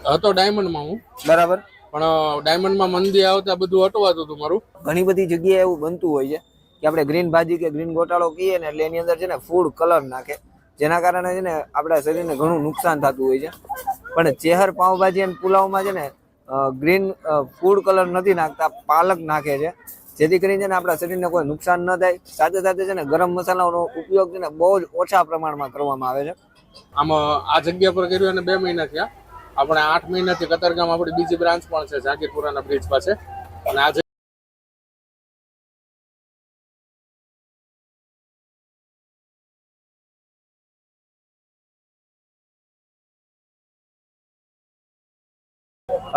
હતો ડાયમંડમાં હું, બરાબર, પણ ડાયમંડમાં મંદી આવતા બધું અટવાતું હતું મારું. ઘણી બધી જગ્યાએ એવું બનતું હોય છે કે આપણે ગ્રીન ભાજી કે ગ્રીન ગોટાળો કહીએ ને એટલે એની અંદર છે ને ફૂડ કલર નાખે, જેના કારણે છે ને આપણા શરીરને ઘણું નુકસાન થતું હોય છે. પણ ચેહર પાઉંભાજી અને પુલાવમાં છે ને ગ્રીન ફૂડ કલર નથી નાખતા, પાલક નાખે છે, જેથી કરીને છે ને આપણા શરીરને કોઈ નુકસાન ન થાય. સાથે સાથે છે ને ગરમ મસાલાનો ઉપયોગ છે ને બહુ જ ઓછા પ્રમાણમાં કરવામાં આવે છે. આમાં આ જગ્યા પર કર્યું અને 2 મહિના થયા. આપણે 8 મહિનાથી કતારગામ આપણી બીજી બ્રાન્ચ પણ છે, ઝાકીરપુરાના બ્રિજ પાસે. અને આજે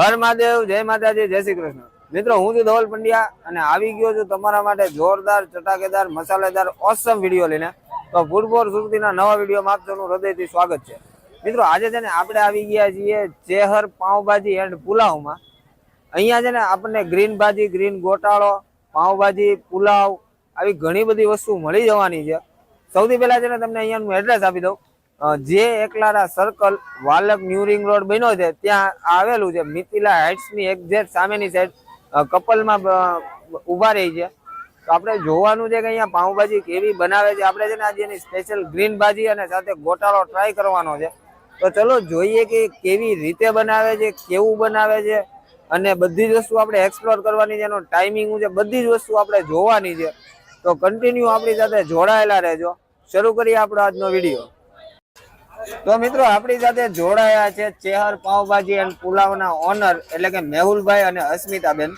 હર મહાદેવ, જય માતાજી, જય શ્રી કૃષ્ણ. મિત્રો, હું છું ધવલ પંડ્યા અને આવી ગયો છું તમારા માટે જોરદાર, ચટાકેદાર, મસાલેદાર ઓસમ વિડીયો લઈને. તો ફૂડબોર સુરતીના નવા વિડીયોમાં આપ સૌનું હૃદયથી સ્વાગત છે. મિત્રો, આજે છે ને આપણે આવી ગયા છીએ ચેહર પાઉંભાજી એન્ડ પુલાવમાં. અહીંયા છે ને આપણને ગ્રીન ભાજી, ગ્રીન ગોટાળો, પાઉંભાજી, પુલાવ આવી ઘણી બધી વસ્તુ મળી જવાની છે. સૌથી પહેલા છે ને તમને અહીંયાનું એડ્રેસ આપી દઉં. જે એકલારા સર્કલ વાલક ન્યુ રિંગ રોડ બન્યો છે ત્યાં આવેલું છે. મિથિલા હાઇટ્સની એક્ઝેક્ટ સામેની સાઈડ કપલમાં ઊભા રહી છે. તો આપણે જોવાનું છે કે અહીંયા પાઉંભાજી કેવી બનાવે છે. આપણે છે ને આજે એની સ્પેશિયલ ગ્રીન ભાજી અને સાથે ગોટાળો ટ્રાય કરવાનો છે. તો ચલો જોઈએ કે કેવી રીતે બનાવે છે, કેવું બનાવે છે, અને બધી જ વસ્તુ આપણે એક્સપ્લોર કરવાની છે. એનો ટાઈમિંગ છે, બધી જ વસ્તુ આપણે જોવાની છે. તો કન્ટિન્યુ આપણી સાથે જોડાયેલા રહેજો. શરૂ કરીએ આપણો આજનો વિડીયો. તો મિત્રો, આપણી સાથે જોડાયા છે ચેહર પાવભાજી એન્ડ પુલાવના ઓનર એટલે કે મેહુલભાઈ અને અસ્મિતાબેન.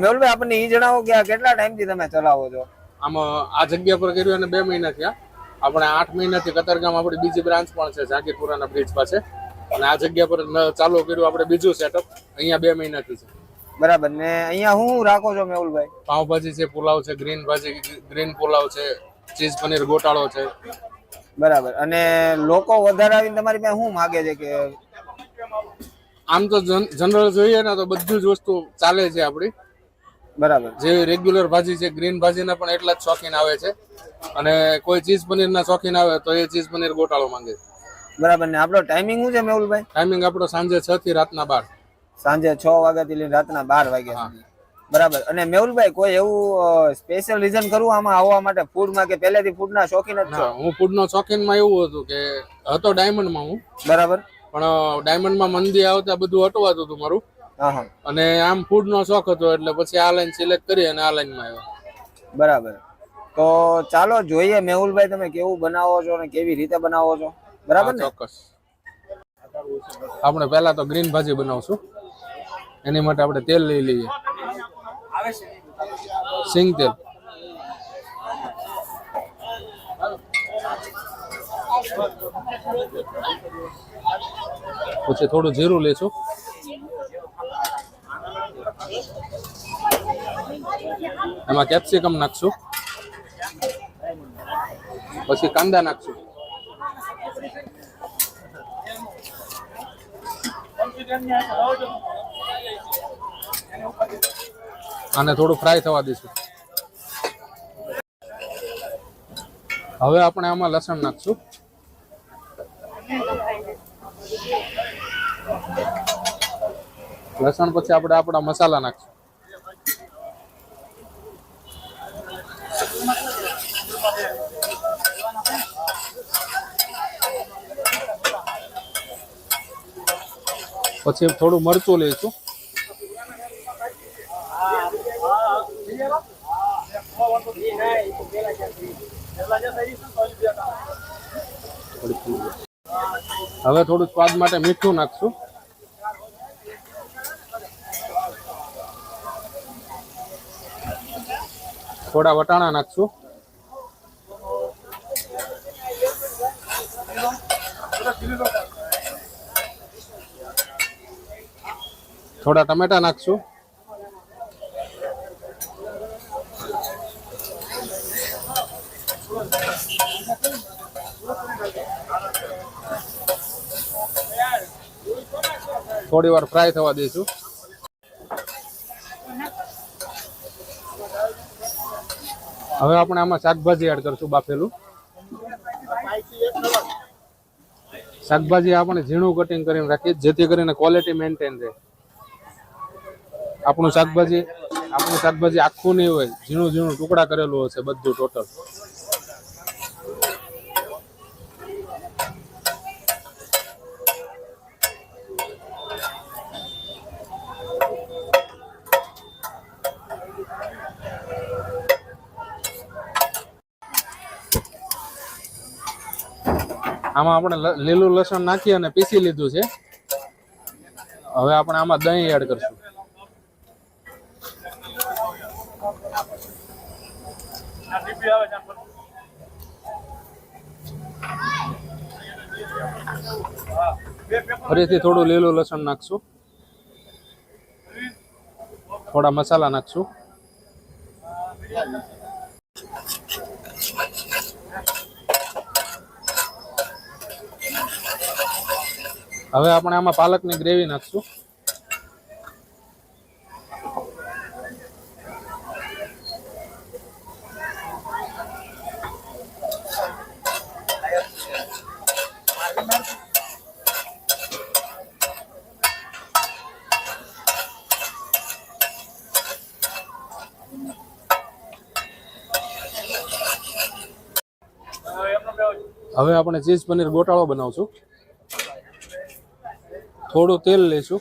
મેહુલભાઈ, આપણને એ જણાવો કે આ કેટલા ટાઈમથી તમે ચલાવો છો? આમાં આ જગ્યા પર કર્યું અને 2 મહિના થયા. આપણે 8 મહિનાથી કતારગામ આપણી બીજી બ્રાન્ચ પણ છે, ઝાકીરપુરાના બ્રિજ પાસે. અને આ જગ્યા પર ચાલુ કર્યું આપણે બીજું સેટઅપ. અહીંયા 2 મહિનાથી છે. બરાબર. ને અહીંયા હું રાખો છો મેહુલભાઈ? પાવભાજી છે, પુલાવ છે, ગ્રીન ભાજી, ગ્રીન પુલાવ છે, ચીઝ પનીર ગોટાળો છે. બરાબર. અને લોકો વધારે આવીને તમારી પાસે શું માગે છે? કે આમ તો જનરલ જોઈએ ને તો બધી જ વસ્તુ ચાલે છે આપણી. બરાબર. જે રેગ્યુલર ભાજી છે, ગ્રીન ભાજીના પણ એટલા જ શોખીન આવે છે. અને કોઈ ચીઝ પનીરના શોખીન આવે તો એ ચીઝ પનીર ગોટાળો માંગે છે. બરાબર. ને આપણો ટાઈમિંગ શું છે મેહુલભાઈ? ટાઈમિંગ આપણો સાંજે 6 થી રાતના 12. સાંજે 6 વાગ્યાથી લઈને રાતના 12 વાગ્યા સુધી. બરાબર. અને મેહુલભાઈ, કોઈ એવું સ્પેશિયલ રીઝન ખરું આમાં આવવા માટે ફૂડમાં, કે પહેલેથી ફૂડના શોખીન જ છો? હું ફૂડનો શોખીનમાં એવું હતું કે હતો ડાયમંડમાં હું, બરાબર, પણ ડાયમંડમાં મંદી આવતા બધું અટવાતું હતું મારું. અને આમ ફૂડનો શોખ હતો એટલે પછી આ લાઈન સિલેક્ટ કરી અને આ લાઈનમાં આવ્યો. બરાબર. તો ચાલો જોઈએ મેહુલભાઈ તમે કેવું બનાવો છો અને કેવી રીતે બનાવો છો. બરાબર ને? ચોક્કસ. આપણે પહેલા તો ગ્રીન ભાજી બનાવશું. એની માટે આપણે તેલ લઈ લઈએ, સિંગ તેલ. પછી થોડું જીરું લઈશું. એમાં કેપ્સિકમ નાખશું. પછી કાંદા નાખશું. આને થોડું ફ્રાય થવા દઈશું. હવે આપણે આમાં લસણ નાખશું. લસણ પછી આપણે આપણા મસાલા નાખશું. પછી થોડું મરચું લઈશું. હવે થોડું સ્વાદ માટે મીઠું નાખશું. થોડા વટાણા નાખશું. થોડા ટમેટા નાખશું. થોડી વાર ફ્રાય થવા દઈશું. હવે આપણે આમાં શાકભાજી એડ કરશું, બાફેલું. શાકભાજી આપણે ઝીણું કટિંગ કરીને રાખીએ જેથી કરીને ક્વોલિટી મેન્ટેન રહે. આપણું શાકભાજી આખું નહીં હોય, ઝીણું ઝીણું ટુકડા કરેલું હશે બધું ટોટલ. આમાં આપણે લીલું લસણ નાખી અને પીસી લીધું છે. હવે આપણે આમાં દહીં એડ કરશું. ફરીથી થોડું લીલું લસણ નાખશું, થોડા મસાલા નાખશું. હવે આપણે આમાં પાલકની ગ્રેવી નાખશું. હવે આપણે ચીઝ પનીર ગોટાળો બનાવશું. થોડું તેલ લઈશું,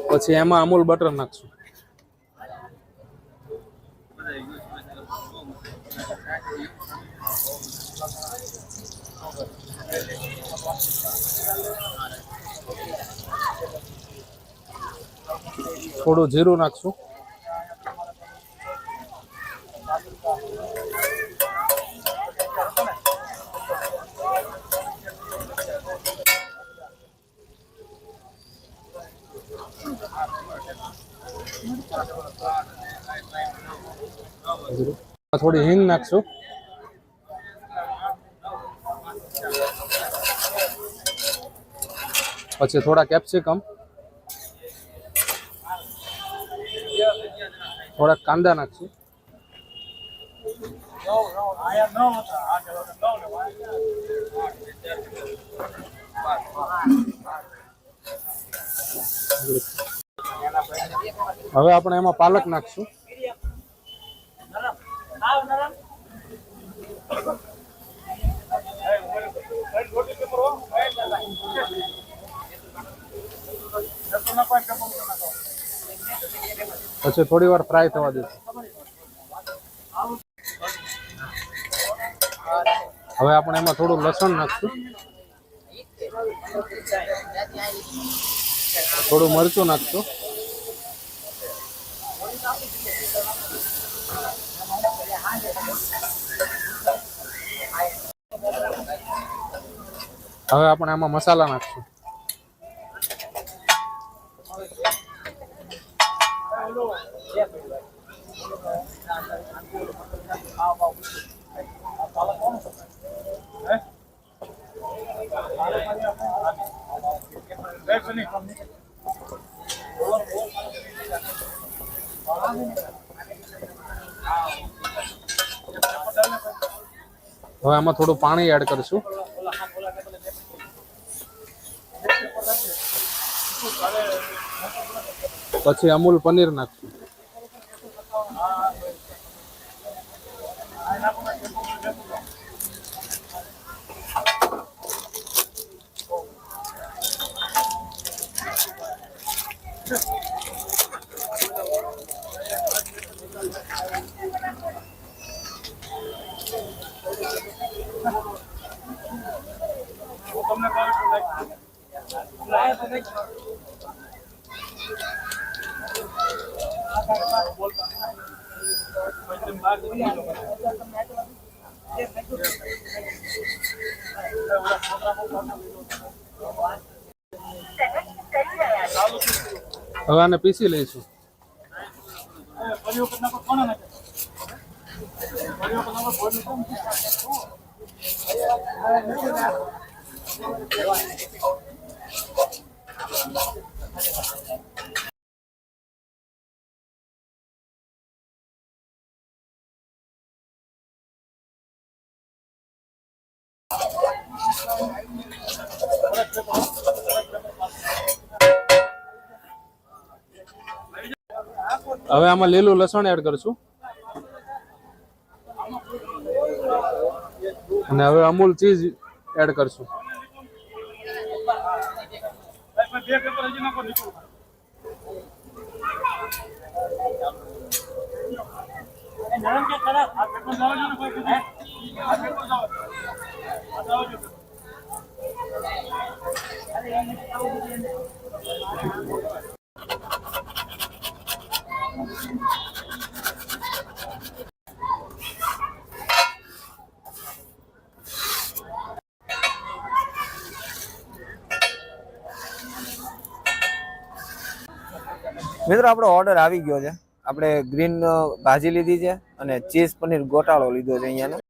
પછી એમાં અમૂલ બટર નાખશું. થોડું જીરું નાખશું. થોડી હિંગ નાખશું. પછી થોડા કેપ્સિકમ, થોડા કાંદા નાખશું. હવે આપણે એમાં પાલક નાખશું. પછી થોડી વાર ફ્રાય થવા દઈશું. હવે આપણે એમાં થોડું લસણ નાખશું, થોડું મરચું નાખશું. હવે આપણે આમાં મસાલા નાખશું. હવે આમાં થોડું પાણી એડ કરીશું. પછી અમૂલ પનીર નાખશું. હવે આને પીસી લઈશું. હવે આમાં લીલું લસણ એડ કરશું અને હવે અમૂલ ચીઝ એડ કરશું. મિત્રો આપણો ઓર્ડર આવી ગયો છે. આપણે ગ્રીન ભાજી લીધી છે અને ચીઝ પનીર ગોટાળો લીધો છે અહીંયાનો.